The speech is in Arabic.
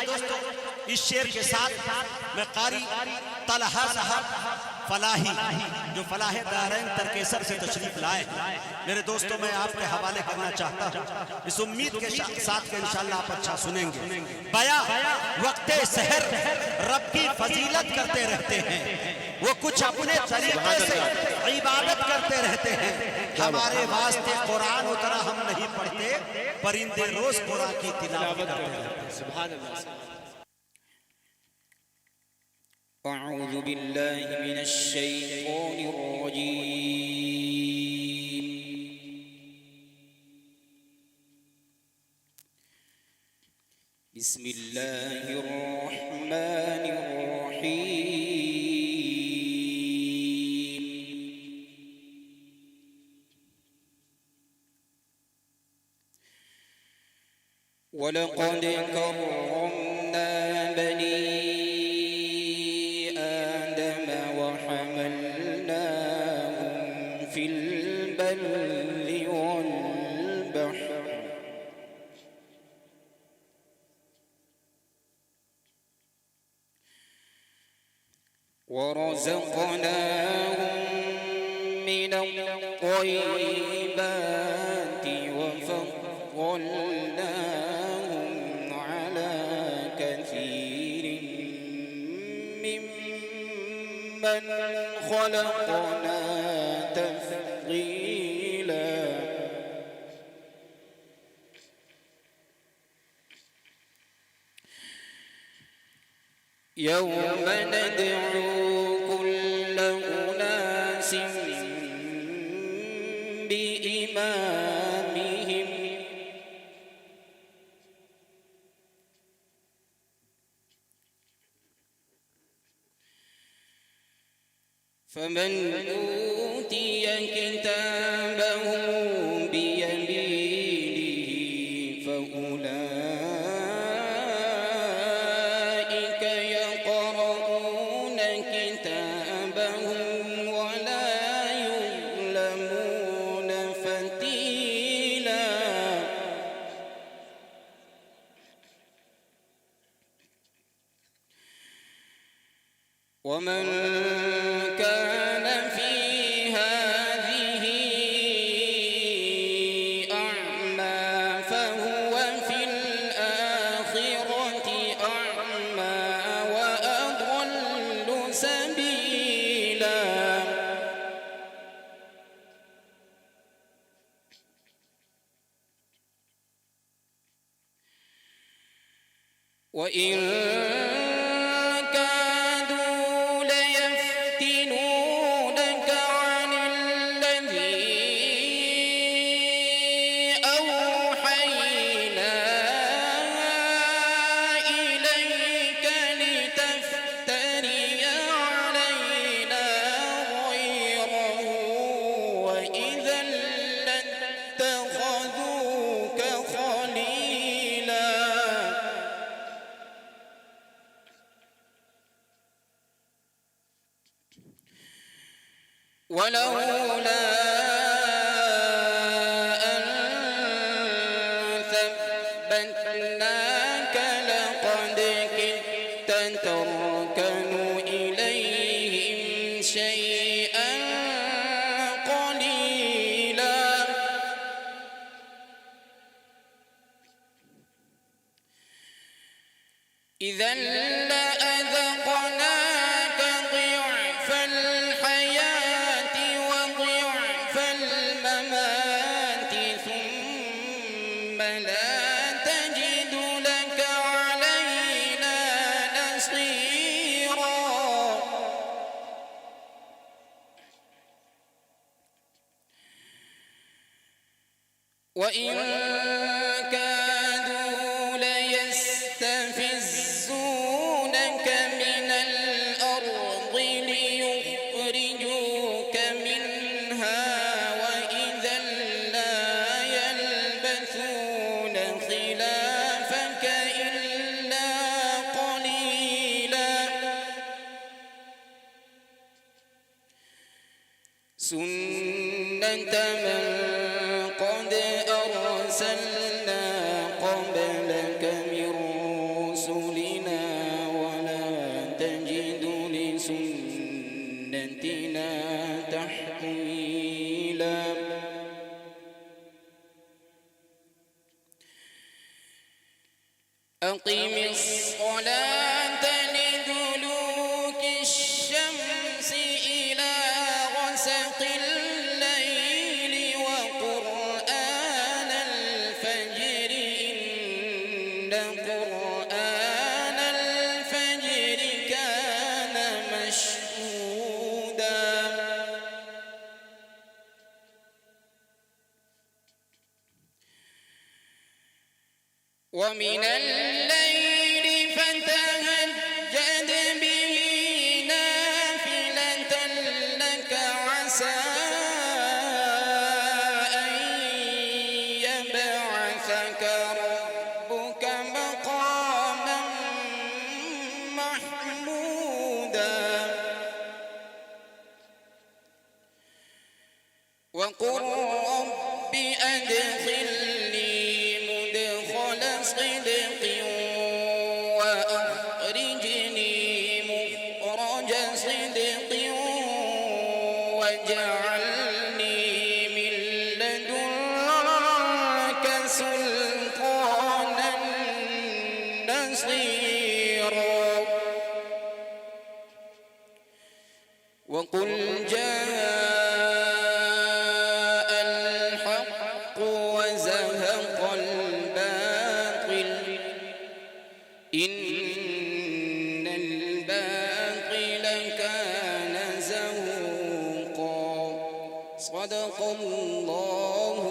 दोस्तों, इस शेर के साथ मैं कारी तलहा साहब फलाही, जो फलाहे दारैन तरकेसर से तशरीफ लाए, मेरे दोस्तों मैं आपके हवाले करना चाहता हूँ, इस उम्मीद के साथ कि इंशाअल्लाह आप अच्छा सुनेंगे। बया वक्ते सहर रब की फजीलत करते रहते हैं, वो कुछ अपने तरीके से इबादत करते रहते हैं। हमारे वास्ते कुरान उतरा, हम नहीं पढ़ते, परिंदे रोज कुरान की तिलावत करते हैं। सुभान अल्लाह। अऊज़ु बिल्लाहि मिनश शैतानिर रजीम। बिस्मिल्लाहिर रहमानिर रहीम। वलक़द कर्रमना बनी ورزقناهم من الطيبات وفضلناهم على كثير ممن خلقنا تفضيلا. يوم ندعو كل أناس بإمامهم فمن أوتي كتابه بيمينه فأولئك يقرؤون كتابهم ولا يظلمون فتيلا. ومن كان في هذه أعمى فهو في الآخرة أعمى وأضل سبيلا. وإن كادوا ليفتنونك عن الذي أوحينا إليك لتفتري علينا غيره وإذا لاتخذوك خليلا. ولولا أن ثبتناك لقد كدت تركن إليهم شيئا قليلا. إذا لأذقناك ضعف الحياة وضعف الممات ثم لا تجد لك علينا نصيرا. وإن كادوا ليستفزونك من الأرض ليخرجوك منها وإذا لا يلبثون خلافك إلا قليلا. سنة من قد أرسلنا قبلك من رسلنا سنتنا تحويلا أقم الصلاة لدلوك الشمس إلى غسق الليل وقرآن الفجر إن قرآن الفجر كان مشهودا ومن الليل فتهجد به نافلة لك عسى أن يبعثك ربك مقاما محمودا وقل رب أدخلني مدخل صدق وأخرجني مخرج صدق واجعلني من لدنك سلطانا نصيرا وقل جاء الحق وزهق الباطل إن الباطل كان زهوقا صدق الله